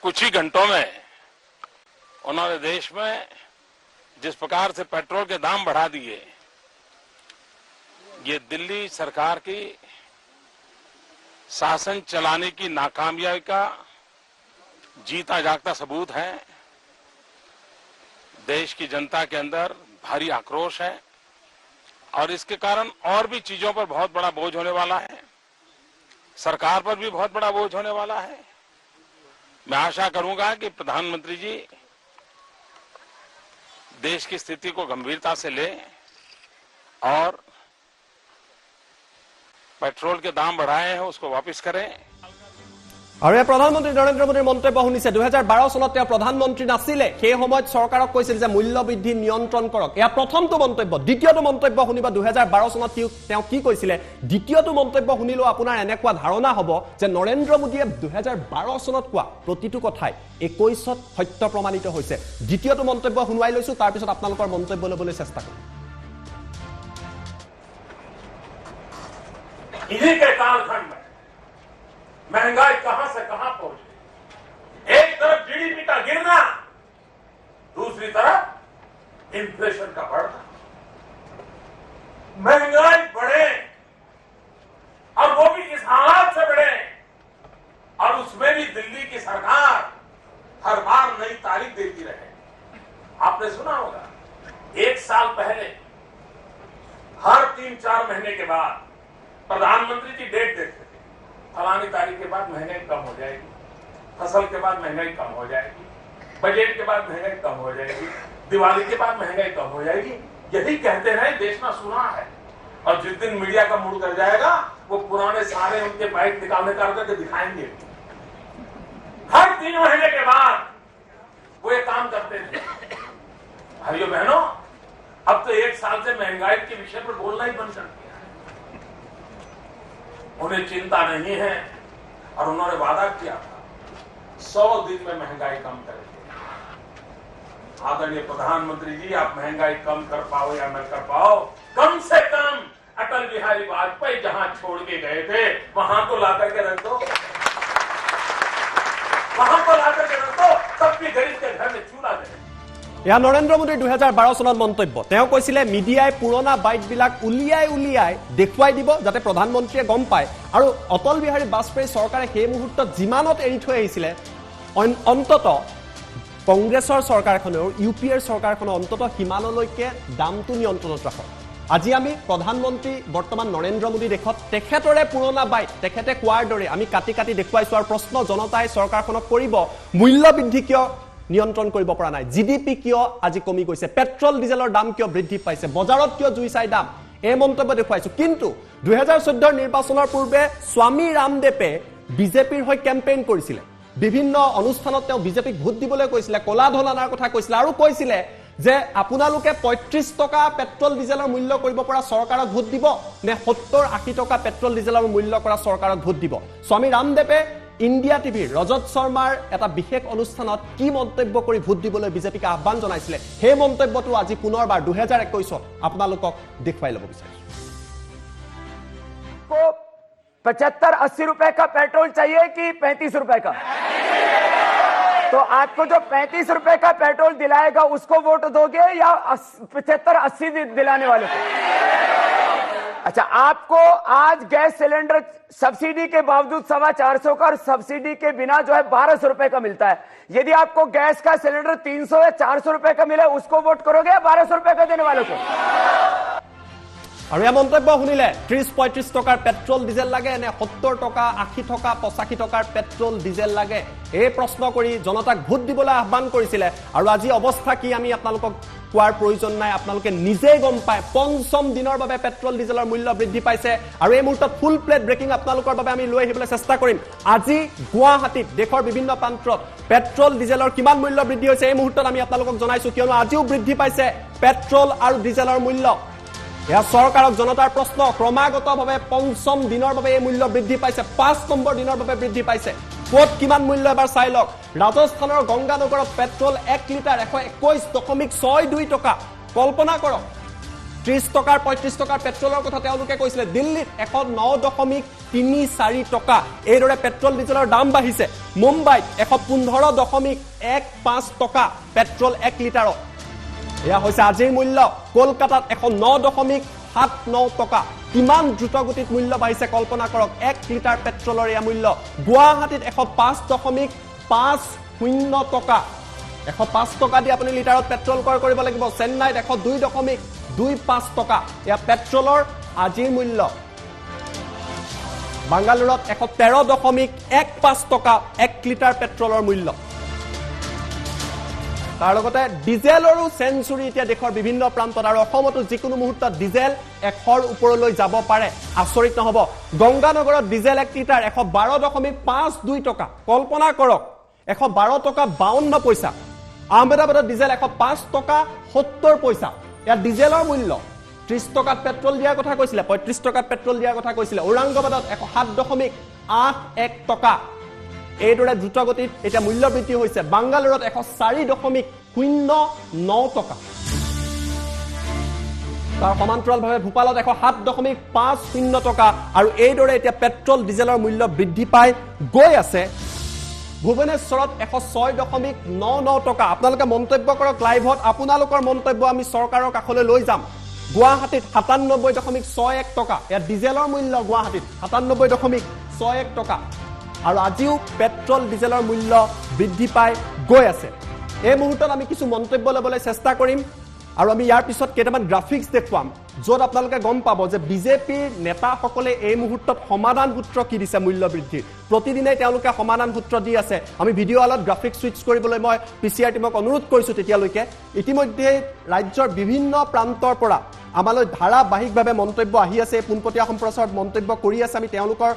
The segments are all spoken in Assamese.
कुछ ही घंटों में उन्होंने देश में जिस प्रकार से पेट्रोल के दाम बढ़ा दिए, ये दिल्ली सरकार की शासन चलाने की नाकामयाबी का जीता जागता सबूत है। देश की जनता के अंदर भारी आक्रोश है और इसके कारण और भी चीजों पर बहुत बड़ा बोझ होने वाला है, सरकार पर भी बहुत बड़ा बोझ होने वाला है। मैं आशा करूंगा कि प्रधानमंत्री जी देश की स्थिति को गंभीरता से लें और पेट्रोल के दाम बढ़ाए हैं उसको वापस करें। और प्रधानमंत्री नरेंद्र मोदीर मंतव्य शुनिছে 2012 চনত प्रधानमंत्री नाছিলে সেই সময়ত সরকারক কৈছিল যে মূল্য বৃদ্ধি নিয়ন্ত্রণ কৰক। এয়া প্ৰথমটো মন্তব্য। দ্বিতীয়টো মন্তব্য শুনিবা 2012 চনত তেওঁ কি কৈছিলে। দ্বিতীয়টো মন্তব্য শুনিলো আপোনাৰ এনেকুৱা ধাৰণা হ'ব যে নৰেন্দ্ৰ মোদীয়ে 2012 চনত কোৱা প্ৰতিটো কথাই 21ত সত্য প্ৰমাণিত হৈছে। দ্বিতীয়টো মন্তব্য শুনাই লৈছো, তাৰ পিছত আপোনালোকৰ মন্তব্য লবলৈ চেষ্টা কৰিম। इन्हीं के कालखंड में महंगाई कहां से कहां पहुंची। एक तरफ जीडीपी का गिरना, दूसरी तरफ इन्फ्लेशन का बढ़ना। महंगाई बढ़े और वो भी इस हालात से बढ़े और उसमें भी दिल्ली की सरकार हर बार नई तारीख देती रहे। आपने सुना होगा, एक साल पहले हर 3-4 महीने के बाद प्रधानमंत्री जी डेट देते थे, फलानी तारीख के बाद महंगाई कम हो जाएगी, फसल के बाद महंगाई कम हो जाएगी, बजट के बाद महंगाई कम हो जाएगी, दिवाली के बाद महंगाई कम हो जाएगी। यही कहते रहे, देश में सुना है। और जिस दिन मीडिया का मूड कर जाएगा वो पुराने सारे उनके बाइक निकालने करके दिखाएंगे। हर 3 महीने के बाद वो ये काम करते थे। भाइयों बहनों, अब तो 1 साल से महंगाई के विषय पर बोलना ही बंद कर दिया। उन्हें चिंता नहीं है और उन्होंने वादा किया था 100 दिन में महंगाई कम करेंगे। आदरणीय प्रधानमंत्री जी, आप महंगाई कम कर पाओ या न कर पाओ, कम से कम अटल बिहारी वाजपेयी जहां छोड़ के गए थे वहां तो लाकर के रख दो, वहां तो लाकर के रख दो, तब भी गरीब के घर में चूल्हा दे। या नरेंद्र मोदीर 2012 চনত মন্তব্য। তেওঁ কৈছিলে মিডিয়াই পুৰণা বাইটবিলাক উলিয়াই দেখুৱাই দিব যাতে প্ৰধানমন্ত্ৰীয়ে গম পায়। আৰু অটল বিহাৰী বাজপেয়ী চৰকাৰে সেই মুহূৰ্তত যিমানত এৰি থৈ আহিছিলে, অন্তত কংগ্ৰেছৰ চৰকাৰখনেও ইউপিএৰ চৰকাৰখনে অন্তত সিমানলৈকে দামটো নিয়ন্ত্ৰণত ৰাখক। আজি আমি প্ৰধানমন্ত্ৰী বৰ্তমান নৰেন্দ্ৰ মোদী দেখত তেখেতৰে পুৰণা বাইট তেখেতে কোৱাৰ দৰে আমি কাটি কাটি দেখুৱাইছো। আৰু প্ৰশ্ন জনতাই চৰকাৰখনক কৰিব, মূল্য বৃদ্ধি কিয় নিয়ন্ত্ৰণ কৰিব পৰা নাই, জিডিপি কিয় আজি কমি গৈছে, পেট্ৰল ডিজেলৰ দাম কিয় বৃদ্ধি পাইছে, বজাৰত কিয় জুই চাই দাম, এই মন্তব্য দেখুৱাইছো। কিন্তু 2014 নিৰ্বাচনৰ পূৰ্বে স্বামী ৰামদেৱে বিজেপিৰ হৈ কেম্পেইন কৰিছিলে। বিভিন্ন অনুষ্ঠানত তেওঁ বিজেপিক ভোট দিবলৈ কৈছিলে, কলা ধন অনাৰ কথা কৈছিলে আৰু কৈছিলে যে আপোনালোকে 35 টকা পেট্ৰল ডিজেলৰ মূল্য কৰিব পৰা চৰকাৰক ভোট দিব নে 70-80 টকা পেট্ৰল ডিজেলৰ মূল্য কৰা চৰকাৰক ভোট দিব। স্বামী ৰামদেৱে ইণ্ডিয়া টিভিৰ ৰজত শৰ্মাৰ এটা বিশেষ অনুষ্ঠানত কি মন্তব্য কৰি ভোট দিবলৈ বিজেপিক আহ্বান জনাইছিলে, সেই মন্তব্যটো আজি পুনৰবাৰ 2021 আপোনালোকক দেখুৱাই ল'ব বিচাৰিছো। 75-80 रुपए का पेट्रोल चाहिए कि 35 रुपए का? तो आपको जो 35 रुपए का पेट्रोल दिलाएगा उसको वोट दोगे या 75-80 दिलाने वाले को? अच्छा, आपको आज गैस सिलेंडर सब्सिडी के बावजूद 450 का और सब्सिडी के बिना जो है 1200 रुपए का मिलता है। यदि आपको गैस का सिलेंडर 300 या 400 रुपए का मिले उसको वोट करोगे या 1200 रुपए का देने वालों को? আৰু এই মন্তব্য শুনিলে 30-35 টকাৰ পেট্ৰল ডিজেল লাগে নে 70 টকা 80 টকা 85 টকাৰ পেট্ৰল ডিজেল লাগে, এই প্ৰশ্ন কৰি জনতাক ভোট দিবলৈ আহ্বান কৰিছিলে। আৰু আজি অৱস্থা কি আমি আপোনালোকক কোৱাৰ প্ৰয়োজন নাই, আপোনালোকে নিজেই গম পায়। 5ম দিনৰ বাবে পেট্ৰল ডিজেলৰ মূল্য বৃদ্ধি পাইছে আৰু এই মুহূৰ্তত ফুল প্লেট ব্ৰেকিং আপোনালোকৰ বাবে আমি লৈ আহিবলৈ চেষ্টা কৰিম। আজি গুৱাহাটীত দেশৰ বিভিন্ন প্ৰান্তত পেট্ৰল ডিজেলৰ কিমান মূল্য বৃদ্ধি হৈছে এই মুহূৰ্তত আমি আপোনালোকক জনাইছো, কিয়নো আজিও বৃদ্ধি পাইছে পেট্ৰল আৰু ডিজেলৰ মূল্য। এয়া চৰকাৰক জনতাৰ প্ৰশ্ন, ক্ৰমাগতভাৱে 5ম দিনৰ বাবে এই মূল্য বৃদ্ধি পাইছে, 5 নম্বৰ দিনৰ বাবে বৃদ্ধি পাইছে। ক'ত কিমান মূল্য এবাৰ চাই লওক। ৰাজস্থানৰ গংগানগৰত পেট্ৰল 1 লিটাৰ 121.62 টকা। কল্পনা কৰক, 30 টকাৰ 35 টকাৰ পেট্ৰলৰ কথা তেওঁলোকে কৈছিলে দিল্লীত 109.34 টকা এইদৰে পেট্ৰল ডিজেলৰ দাম বাঢ়িছে মুম্বাইত 115.15 টকা পেট্ৰল 1 লিটাৰত এয়া হৈছে আজিৰ মূল্য কলকাতাত 109.79 টকা কিমান দ্ৰুতগতিত মূল্য বাঢ়িছে কল্পনা কৰক 1 লিটাৰ পেট্ৰলৰ এয়া মূল্য গুৱাহাটীত 105.50 টকা 105 টকা দি আপুনি লিটাৰত পেট্ৰল ক্ৰয় কৰিব লাগিব চেন্নাইত 102.25 টকা এয়া পেট্ৰলৰ আজিৰ মূল্য বাংগালুৰত 113.15 টকা 1 লিটাৰ পেট্ৰলৰ মূল্য তাৰ লগতে ডিজেলৰো সেঞ্চুৰী এতিয়া দেশৰ বিভিন্ন প্ৰান্তত আৰু অসমতো যিকোনো মুহূৰ্তত ডিজেল 100ৰ ওপৰলৈ যাব পাৰে আচৰিত নহব গংগানগৰত ডিজেল 1 লিটাৰ 112.52 টকা কল্পনা কৰক 112 টকা 52 পইচা আহমেদাবাদত ডিজেল 105 টকা 70 পইচা এয়া ডিজেলৰ মূল্য 30 টকাত পেট্ৰল দিয়াৰ কথা কৈছিলে 35 টকাত পেট্ৰল দিয়াৰ কথা কৈছিলে ঔৰংগাবাদত 107.81 টকা এইদৰে দ্ৰুতগতিত এটা মূল্য বৃদ্ধি হৈছে বাংগালুৰত 104.09 টকা তাৰ সমান্তৰালভাৱে ভূপালত 107.50 টকা আৰু এইদৰে এতিয়া পেট্ৰল ডিজেলৰ মূল্য বৃদ্ধি পাই গৈ আছে ভুৱনেশ্বৰত 106.99 টকা আপোনালোকে মন্তব্য কৰক লাইভত আপোনালোকৰ মন্তব্য আমি চৰকাৰৰ কাষলৈ লৈ যাম গুৱাহাটীত 97.61 টকা এয়া ডিজেলৰ মূল্য গুৱাহাটীত 97.61 টকা আৰু আজিও পেট্ৰল ডিজেলৰ মূল্য বৃদ্ধি পাই গৈ আছে এই মুহূৰ্তত আমি কিছু মন্তব্য ল'বলৈ চেষ্টা কৰিম আৰু আমি ইয়াৰ পিছত কেইটামান গ্ৰাফিক্স দেখুৱাম য'ত আপোনালোকে গম পাব যে বিজেপিৰ নেতাসকলে এই মুহূৰ্তত সমাধান সূত্ৰ কি দিছে মূল্য বৃদ্ধিৰ প্ৰতিদিনে তেওঁলোকে সমাধান সূত্ৰ দি আছে আমি ভিডিঅ' আলত গ্ৰাফিক্স সুইচ কৰিবলৈ মই পিচিআৰ টিমক অনুৰোধ কৰিছো তেতিয়ালৈকে ইতিমধ্যে ৰাজ্যৰ বিভিন্ন প্ৰান্তৰ পৰা আমালৈ ধাৰাবাহিকভাৱে মন্তব্য আহি আছে পোনপটীয়া সম্প্ৰচাৰত মন্তব্য কৰি আছে আমি তেওঁলোকৰ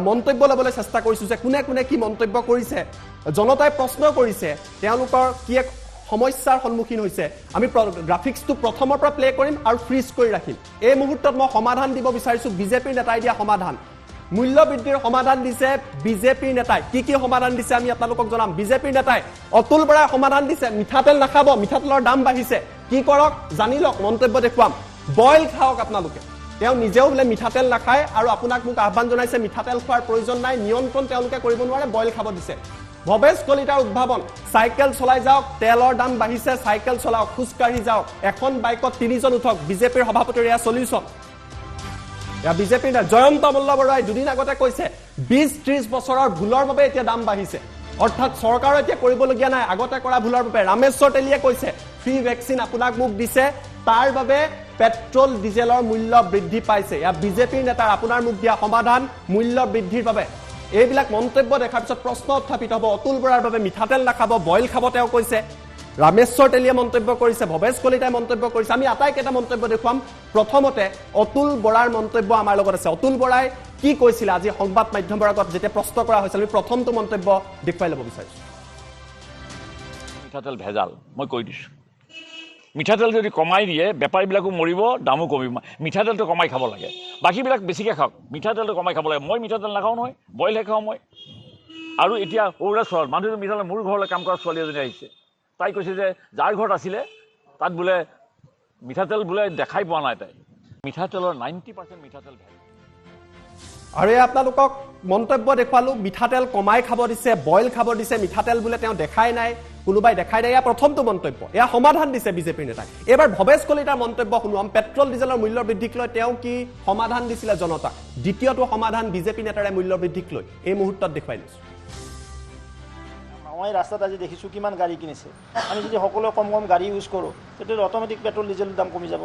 মন্তব্য ল'বলৈ চেষ্টা কৰিছো যে কোনে কোনে কি মন্তব্য কৰিছে জনতাই প্ৰশ্ন কৰিছে তেওঁলোকৰ কি এক সমস্যাৰ সন্মুখীন হৈছে আমি গ্ৰাফিক্সটো প্ৰথমৰ পৰা প্লে কৰিম আৰু ফ্ৰিজ কৰি ৰাখিম এই মুহূৰ্তত মই সমাধান দিব বিচাৰিছো বিজেপিৰ নেতাই দিয়া সমাধান মূল্য বৃদ্ধিৰ সমাধান দিছে বিজেপিৰ নেতাই কি কি সমাধান দিছে আমি আপোনালোকক জনাম বিজেপিৰ নেতাই অতুল বৰাই সমাধান দিছে মিঠাতেল নাখাব মিঠাতেলৰ দাম বাঢ়িছে কি কৰক জানি লওক মন্তব্য দেখুৱাম বইল খাওক আপোনালোকে তেওঁ নিজেও বোলে মিঠাতেল নাখায় আৰু আপোনাক মোক আহ্বান জনাইছে মিঠাতেল খোৱাৰ প্ৰয়োজন নাই নিয়ন্ত্ৰণ তেওঁলোকে কৰিব নোৱাৰে বইল খাব দিছে ভৱেশ কলিতাৰ উদ্ভাৱন সাইকেল চলাই যাওক তেলৰ দাম বাঢ়িছে সাইকেল চলাওক খুজকাঢ়ি যাওক এখন বাইকত 3 জন উঠক বিজেপিৰ সভাপতিৰ এয়া সলিউশন এয়া বিজেপিৰ জয়ন্ত মল্ল বৰুৱাই দুদিন আগতে কৈছে 20-30 বছৰৰ ভুলৰ বাবে এতিয়া দাম বাঢ়িছে অৰ্থাৎ চৰকাৰৰ এতিয়া কৰিবলগীয়া নাই আগতে কৰা ভুলৰ বাবে ৰামেশ্বৰ তেলিয়ে কৈছে ফ্ৰী ভেকচিন আপোনাক মোক দিছে তাৰ বাবে পেট্ৰল ডিজেলৰ মূল্য বৃদ্ধি পাইছে এয়া বিজেপিৰ নেতাৰ আপোনাৰ মোক দিয়া সমাধান মূল্য বৃদ্ধিৰ বাবে এইবিলাক মন্তব্য দেখাৰ পিছত প্ৰশ্ন উত্থাপিত হ'ব অতুল বৰাৰ বাবে মিঠাতেল নাখাব বইল খাব তেওঁ কৈছে ৰামেশ্বৰ তেলিয়ে মন্তব্য কৰিছে ভৱেশ কলিতাই মন্তব্য কৰিছে আমি আটাইকেইটা মন্তব্য দেখুৱাম প্ৰথমতে অতুল বৰাৰ মন্তব্য আমাৰ লগত আছে অতুল বৰাই কি কৈছিল আজি সংবাদ মাধ্যমৰ আগত যেতিয়া প্ৰশ্ন কৰা হৈছিল আমি প্ৰথমটো মন্তব্য দেখুৱাই ল'ব বিচাৰিছো মিঠাতেল ভেজাল মই কৈ দিছো মিঠাতেল যদি কমাই দিয়ে বেপাৰীবিলাকো মৰিব দামো কমিব মিঠাতেলটো কমাই খাব লাগে বাকীবিলাক বেছিকৈ খাওক মিঠাতেলটো কমাই খাব লাগে মই মিঠাতেল নাখাওঁ নহয় বইলহে খাওঁ মই আৰু এতিয়া অৰুণাচলত মানুহটো মিঠাতেল মোৰ ঘৰলৈ কাম কৰা ছোৱালী এজনী আহিছে তাই কৈছে যে যাৰ ঘৰত আছিলে তাত বোলে মিঠাতেল বোলে দেখাই পোৱা নাই তাই মিঠাতেলৰ 90% মিঠাতেল ভেজাল আৰু আপোনালোকক মন্তব্য দেখুৱালো মিঠাতেল কমাই খাব দিছে বইল খাব দিছে মিঠাতেল বোলে তেওঁ দেখাই নাই কোনোবাই দেখাই নাই এয়া প্ৰথমটো মন্তব্য এয়া সমাধান দিছে বিজেপিৰ নেতাই এবাৰ ভৱেশ কলিতাৰ মন্তব্য শুনুৱাম পেট্ৰল ডিজেলৰ মূল্য বৃদ্ধিক লৈ তেওঁ কি সমাধান দিছিলে জনতাক দ্বিতীয়টো সমাধান বিজেপি নেতাৰে মূল্য বৃদ্ধিক লৈ এই মুহূৰ্তত দেখুৱাই দিছো মই ৰাস্তাত আজি দেখিছোঁ কিমান গাড়ী কিনিছে আমি যদি সকলোৱে কম কম গাড়ী ইউজ কৰোঁ তেতিয়াহ'লে অট'মেটিক পেট্ৰল ডিজেলৰ দাম কমি যাব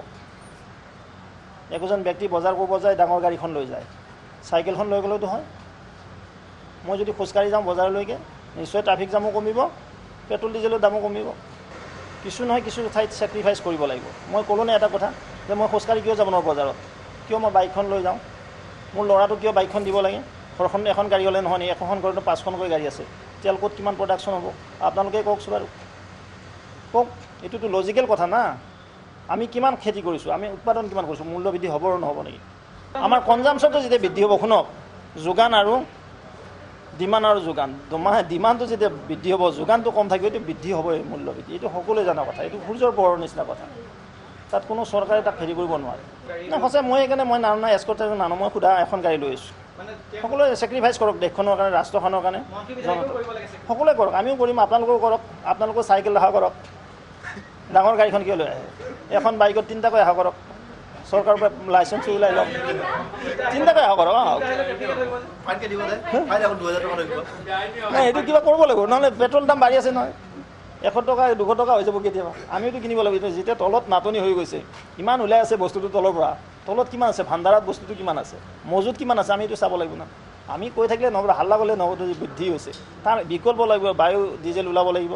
একোজন ব্যক্তি বজাৰ কৰিব যায় ডাঙৰ গাড়ীখন লৈ যায় চাইকেলখন লৈ গ'লেওতো হয় মই যদি খোজকাঢ়ি যাওঁ বজাৰলৈকে নিশ্চয় ট্ৰাফিক জামো কমিব পেট্ৰল ডিজেলৰ দামো কমিব কিছু নহয় কিছু ঠাইত ছেক্ৰিফাইচ কৰিব লাগিব মই ক'লোঁ নে এটা কথা যে মই খোজকাঢ়ি কিয় যাব নোৱাৰোঁ বজাৰত কিয় মই বাইকখন লৈ যাওঁ মোৰ ল'ৰাটোক কিয় বাইকখন দিব লাগে ঘৰখন এখন গাড়ী হ'লে নহয় এখন ঘৰতো 5খনকৈ গাড়ী আছে তেল ক'ত কিমান প্ৰডাকশ্যন হ'ব আপোনালোকে কওকচোন বাৰু কওক এইটোতো লজিকেল কথা না আমি কিমান খেতি কৰিছোঁ আমি উৎপাদন কিমান কৰিছোঁ মূল্য বৃদ্ধি হ'ব আৰু নহ'ব নেকি আমাৰ কনজামশ্যনটো যেতিয়া বৃদ্ধি হ'ব শুনক যোগান আৰু ডিমাণ্ড আৰু যোগান ডিমাণ্ডটো যেতিয়া বৃদ্ধি হ'ব যোগানটো কম থাকিব এইটো বৃদ্ধি হ'বই মূল্য বৃদ্ধি এইটো সকলোৱে জনা কথা এইটো সূৰ্যৰ পোহৰৰ নিচিনা কথা তাত কোনো চৰকাৰে তাক হেৰি কৰিব নোৱাৰে না সঁচাই মই সেইকাৰণে মই নানো এস্কৰ্ট নানো মই সুধা এখন গাড়ী লৈ আছোঁ সকলোৱে ছেক্ৰিফাইচ কৰক দেশখনৰ কাৰণে ৰাষ্ট্ৰখনৰ কাৰণে সকলোৱে কৰক আমিও কৰিম আপোনালোকেও কৰক আপোনালোকেও চাইকেল অহা কৰক ডাঙৰ গাড়ীখন কিয় লৈ আহে এখন বাইকত 3টাকৈ অহা কৰক চৰকাৰৰ পৰা লাইচেঞ্চ ওলাই লওক 3টাকৈ অহা কৰক এইটো কিবা কৰিব লাগিব নহ'লে পেট্ৰল দাম বাঢ়ি আছে নহয় 100 টকা 200 টকা হৈ যাব কেতিয়াবা আমিওতো কিনিব লাগিব যেতিয়া তলত নাটনি হৈ গৈছে ইমান ওলাই আছে বস্তুটো তলৰ পৰা তলত কিমান আছে ভাণ্ডাৰত বস্তুটো কিমান আছে মজুত কিমান আছে আমি এইটো চাব লাগিব না আমি কৈ থাকিলে নহ'ব হাল্লা কৰিলে নহ'ব বৃদ্ধি হৈছে তাৰ বিকল্প লাগিব বায়ু ডিজেল ওলাব লাগিব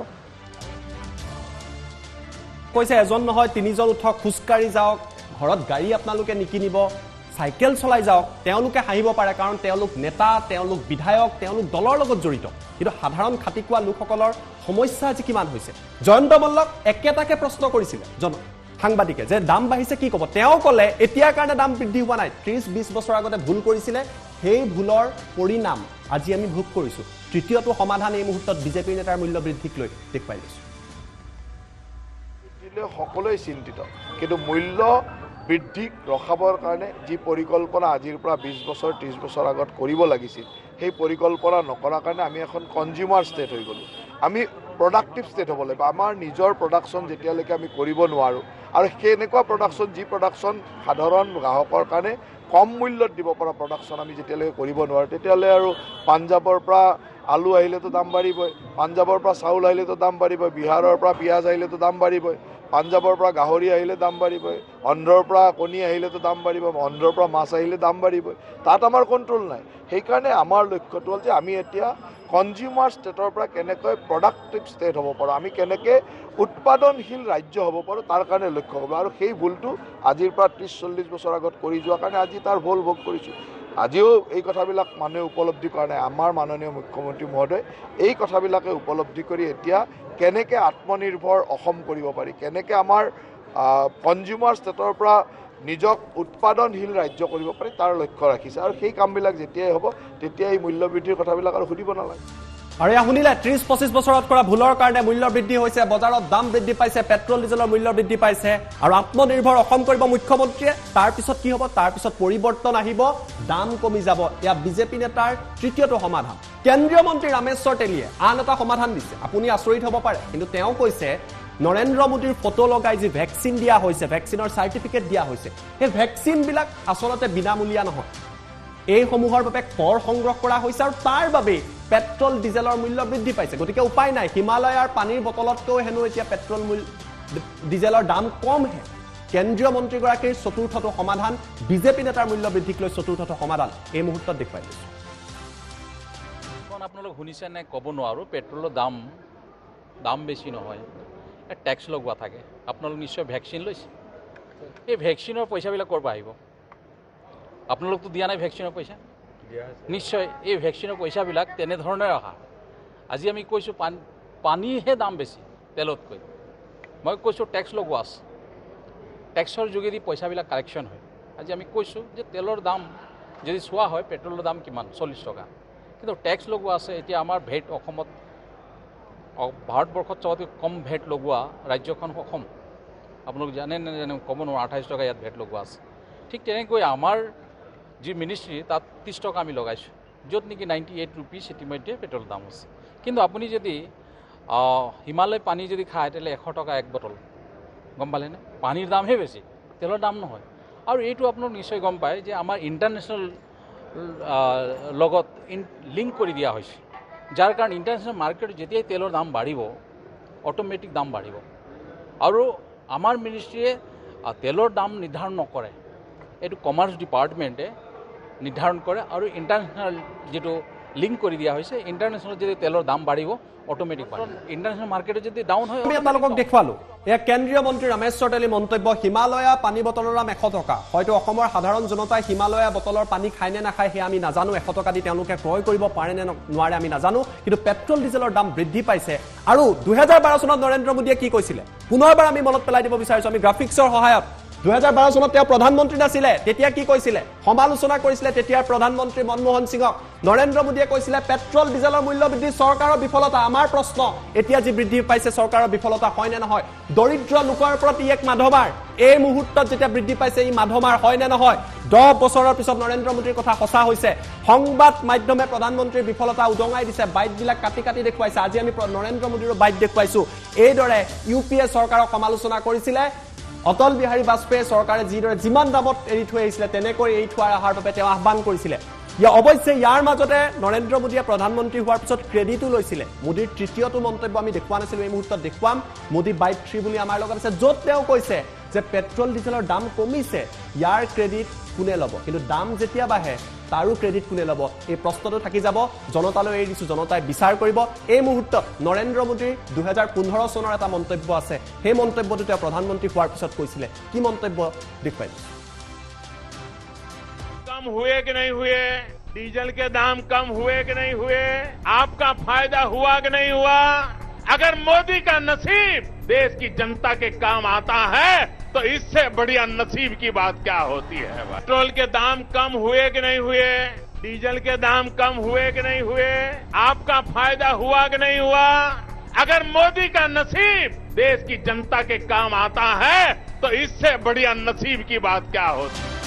কৈছে এজন নহয় 3জন উঠক খোজকাঢ়ি যাওক ঘৰত গাড়ী আপোনালোকে নিকিনিব চাইকেল চলাই যাওক তেওঁলোকে হাঁহিব পাৰে কাৰণ তেওঁলোক নেতা তেওঁলোক বিধায়ক তেওঁলোক দলৰ লগত জড়িত কিন্তু সাধাৰণ খাটিকুৱা লোকসকলৰ সমস্যা আজি কিমান হৈছে জয়ন্ত মল্লক একেটাকে প্ৰশ্ন কৰিছিল সাংবাদিকে যে দাম বাঢ়িছে কি ক'ব তেওঁ ক'লে এতিয়াৰ কাৰণে দাম বৃদ্ধি হোৱা নাই 30-20 বছৰ আগতে ভুল কৰিছিলে সেই ভুলৰ পৰিণাম আজি আমি ভোগ কৰিছো তৃতীয়টো সমাধান এই মুহূৰ্তত বিজেপিৰ নেতাৰ মূল্য বৃদ্ধিক লৈ দেখুৱাই দিছো সকলোৱে চিন্তিত কিন্তু মূল্য বৃদ্ধিক ৰখাবৰ কাৰণে যি পৰিকল্পনা আজিৰ পৰা 20 বছৰ 30 বছৰ আগত কৰিব লাগিছিল সেই পৰিকল্পনা নকৰাৰ কাৰণে আমি এখন কনজিউমাৰ ষ্টেট হৈ গ'লো আমি প্ৰডাক্টিভ ষ্টেট হ'ব লাগিব আমাৰ নিজৰ প্ৰডাকশ্যন যেতিয়ালৈকে আমি কৰিব নোৱাৰোঁ আৰু সেই এনেকুৱা প্ৰডাকশ্যন যি প্ৰডাকশ্যন সাধাৰণ গ্ৰাহকৰ কাৰণে কম মূল্যত দিব পৰা প্ৰডাকশ্যন আমি যেতিয়ালৈকে কৰিব নোৱাৰোঁ তেতিয়াহ'লে আৰু পাঞ্জাৱৰ পৰা আলু আহিলেতো দাম বাঢ়িবই পাঞ্জাৱৰ পৰা চাউল আহিলেতো দাম বাঢ়িবই বিহাৰৰ পৰা পিঁয়াজ আহিলেতো দাম বাঢ়িবই পাঞ্জাৱৰ পৰা গাহৰি আহিলে দাম বাঢ়িবই অন্ধ্ৰৰ পৰা কণী আহিলেতো দাম বাঢ়িব অন্ধ্ৰৰ পৰা মাছ আহিলে দাম বাঢ়িবই তাত আমাৰ কণ্ট্ৰল নাই সেইকাৰণে আমাৰ লক্ষ্যটো হ'ল যে আমি এতিয়া কনজিউমাৰ ষ্টেটৰ পৰা কেনেকৈ প্ৰডাক্টিভ ষ্টেট হ'ব পাৰোঁ আমি কেনেকৈ উৎপাদনশীল ৰাজ্য হ'ব পাৰোঁ তাৰ কাৰণে লক্ষ্য হ'ব আৰু সেই ভুলটো আজিৰ পৰা 30-40 বছৰ আগত কৰি যোৱাৰ কাৰণে আজি তাৰ ভুল ভোগ কৰিছোঁ আজিও এই কথাবিলাক মানুহে উপলব্ধি কৰা নাই আমাৰ মাননীয় মুখ্যমন্ত্ৰী মহোদয় এই কথাবিলাকে উপলব্ধি কৰি এতিয়া কেনেকৈ আত্মনিৰ্ভৰ অসম কৰিব পাৰি কেনেকৈ আমাৰ কনজিউমাৰ ষ্টেটৰ পৰা নিজক উৎপাদনশীল ৰাজ্য কৰিব পাৰি তাৰ লক্ষ্য ৰাখিছে আৰু সেই কামবিলাক যেতিয়াই হ'ব তেতিয়া এই মূল্য বৃদ্ধিৰ কথাবিলাক আৰু সুধিব নালাগে আৰু এয়া শুনিলে 30-25 বছৰত কৰা ভুলৰ কাৰণে মূল্য বৃদ্ধি হৈছে বজাৰত দাম বৃদ্ধি পাইছে পেট্ৰল ডিজেলৰ মূল্য বৃদ্ধি পাইছে আৰু আত্মনিৰ্ভৰ অসম কৰিব মুখ্যমন্ত্ৰীয়ে তাৰ পিছত কি হ'ব তাৰ পিছত পৰিৱৰ্তন আহিব দাম কমি যাব এয়া বিজেপি নেতাৰ তৃতীয়টো সমাধান কেন্দ্ৰীয় মন্ত্ৰী ৰামেশ্বৰ তেলীয়ে আন এটা সমাধান দিছে আপুনি আচৰিত হ'ব পাৰে কিন্তু তেওঁ কৈছে নৰেন্দ্ৰ মোদীৰ ফটো লগাই যি ভেকচিন দিয়া হৈছে ভেকচিনৰ চাৰ্টিফিকেট দিয়া হৈছে সেই ভেকচিনবিলাক আচলতে বিনামূলীয়া নহয় এইসমূহৰ বাবে কৰ সংগ্ৰহ কৰা হৈছে আৰু তাৰ বাবে পেট্ৰল ডিজেলৰ মূল্য বৃদ্ধি পাইছে গতিকে উপায় নাই হিমালয়াৰ পানীৰ বটলতকৈ হেনো এতিয়া পেট্ৰল ডিজেলৰ দাম কমহে কেন্দ্ৰীয় মন্ত্ৰীগৰাকীৰ চতুৰ্থটো সমাধান বিজেপি নেতাৰ মূল্য বৃদ্ধিক লৈ চতুৰ্থটো সমাধান এই মুহূৰ্তত দেখুৱাই দিছো আপোনালোক শুনিছে নে ক'ব নোৱাৰোঁ পেট্ৰলৰ দাম বেছি নহয় টেক্স লগোৱা থাকে আপোনালোক নিশ্চয় ভেকচিন লৈছে এই ভেকচিনৰ পইচাবিলাক ক'ৰ পৰা আহিব আপোনালোকতো দিয়া নাই ভেকচিনৰ পইচা নিশ্চয় এই ভেকচিনৰ পইচাবিলাক তেনেধৰণে অহা আজি আমি কৈছোঁ পানীহে দাম বেছি তেলতকৈ মই কৈছোঁ টেক্স লগোৱা আছে টেক্সৰ যোগেদি পইচাবিলাক কালেকশ্যন হয় আজি আমি কৈছোঁ যে তেলৰ দাম যদি চোৱা হয় পেট্ৰলৰ দাম কিমান 40 টকা কিন্তু টেক্স লগোৱা আছে এতিয়া আমাৰ ভেট অসমত ভাৰতবৰ্ষত চবতকৈ কম ভেট লগোৱা ৰাজ্যখন অসম আপোনালোক জানে নে ক'ব নোৱাৰোঁ 28 টকা ইয়াত ভেট লগোৱা আছে ঠিক তেনেকৈ আমাৰ যি মিনিষ্ট্ৰী তাত 30 টকা আমি লগাইছোঁ য'ত নেকি 98 ৰুপিজ ইতিমধ্যে পেট্ৰল দাম আছে কিন্তু আপুনি যদি হিমালয় পানী যদি খায় তেতিয়াহ'লে 100 টকা এক বটল গম পালেনে পানীৰ দামহে বেছি তেলৰ দাম নহয় আৰু এইটো আপোনালোক নিশ্চয় গম পায় যে আমাৰ ইণ্টাৰনেশ্যনেল লগত লিংক কৰি দিয়া হৈছে যাৰ কাৰণে ইণ্টাৰনেশ্যনেল মাৰ্কেটত যেতিয়াই তেলৰ দাম বাঢ়িব অট'মেটিক দাম বাঢ়িব আৰু আমাৰ মিনিষ্ট্ৰীয়ে তেলৰ দাম নিৰ্ধাৰণ নকৰে এইটো কমাৰ্চ ডিপাৰ্টমেণ্টে নিৰ্ধাৰণ কৰে আৰু ইণ্টাৰনেশ্যনেল যিটো লিংক কৰি দিয়া হৈছে ইণ্টাৰনেশ্যনেল যদি তেলৰ দাম বাঢ়িব অট'মেটিক বাঢ়িব ইণ্টাৰনেশ্যনেল মাৰ্কেটত যদি ডাউন হয় আমি আপোনালোকক দেখুৱালো এয়া কেন্দ্ৰীয় মন্ত্ৰী ৰামেশ্বৰ তেলীৰ মন্তব্য হিমালয়া পানী বটলৰ দাম 100 টকা হয়তো অসমৰ সাধাৰণ জনতাই হিমালয়া বটলৰ পানী খায় নে নাখায় সেয়া আমি নাজানো 100 টকা দি তেওঁলোকে ক্ৰয় কৰিব পাৰে নে নোৱাৰে আমি নাজানো কিন্তু পেট্ৰল ডিজেলৰ দাম বৃদ্ধি পাইছে আৰু 2012 চনত নৰেন্দ্ৰ মোদীয়ে কি কৈছিলে পুনৰবাৰ আমি মনত পেলাই দিব বিচাৰিছো আমি গ্ৰাফিক্সৰ সহায়ত 2012 চনত তেওঁ প্ৰধানমন্ত্ৰী নাছিলে, তেতিয়া কি কৈছিলে? সমালোচনা কৰিছিলে তেতিয়াৰ প্ৰধানমন্ত্ৰী মনমোহন সিঙক। নৰেন্দ্ৰ মোদীয়ে কৈছিলে পেট্ৰল ডিজেলৰ মূল্য বৃদ্ধি চৰকাৰৰ বিফলতা। আমাৰ প্ৰশ্ন, এতিয়া যি বৃদ্ধি পাইছে চৰকাৰৰ বিফলতা হয় নে নহয়? দৰিদ্ৰ লোকৰ ওপৰত ই এক মাধমাৰ। এই মুহূৰ্তত যেতিয়া বৃদ্ধি পাইছে ই মাধমাৰ হয় নে নহয়? 10 বছৰৰ পিছত নৰেন্দ্ৰ মোদীৰ কথা সঁচা হৈছে। সংবাদ মাধ্যমে প্ৰধানমন্ত্ৰীৰ বিফলতা উদঙাই দিছে, বাইটবিলাক কাটি কাটি দেখুৱাইছে। আজি আমি নৰেন্দ্ৰ মোদীৰো বাইট দেখুৱাইছো। এইদৰে ইউপিএ চৰকাৰক সমালোচনা কৰিছিলে। অটল বিহাৰী বাজপেয়ীয়ে চৰকাৰে যিদৰে যিমান দামত এৰি থৈ আহিছিলে তেনেকৈ এৰি থোৱাৰ অহাৰ বাবে তেওঁ আহ্বান কৰিছিলে। অৱশ্যে ইয়াৰ মাজতে নৰেন্দ্ৰ মোদীয়ে প্ৰধানমন্ত্ৰী হোৱাৰ পিছত ক্ৰেডিটো লৈছিলে। মোদীৰ তৃতীয়টো মন্তব্য আমি দেখুওৱা নাছিলো, এই মুহূৰ্তত দেখুৱাম। মোদী বাইট 3 বুলি আমাৰ লগত আছে, য'ত তেওঁ কৈছে যে পেট্ৰল ডিজেলৰ দাম কমিছে, ইয়াৰ ক্ৰেডিট কোনে ল'ব? কিন্তু দাম যেতিয়া বাঢ়ে তাৰো ক্ৰেডিট কোনে ল'ব? এই প্ৰশ্নটো থাকি যাব। জনতালৈ এৰি দিছো, জনতাই বিচাৰ কৰিব। এই মুহূৰ্তত নৰেন্দ্ৰ মোদীৰ 2015 চনৰ এটা মন্তব্য আছে, সেই মন্তব্যটো তেওঁ প্ৰধানমন্ত্ৰী হোৱাৰ পিছত কৈছিলে। কি মন্তব্য দেখুৱাই? कम हुए कि नहीं हुए? डीजल के दाम कम हुए कि नहीं हुए? आपका फायदा हुआ कि नहीं हुआ? अगर मोदी का नसीब देश की जनता के काम आता है तो इससे बढ़िया नसीब की बात क्या होती है? पेट्रोल के दाम कम हुए कि नहीं हुए? डीजल के दाम कम हुए कि नहीं हुए? आपका फायदा हुआ कि नहीं हुआ? अगर मोदी का नसीब देश की जनता के काम आता है तो इससे बढ़िया नसीब की बात क्या होती है?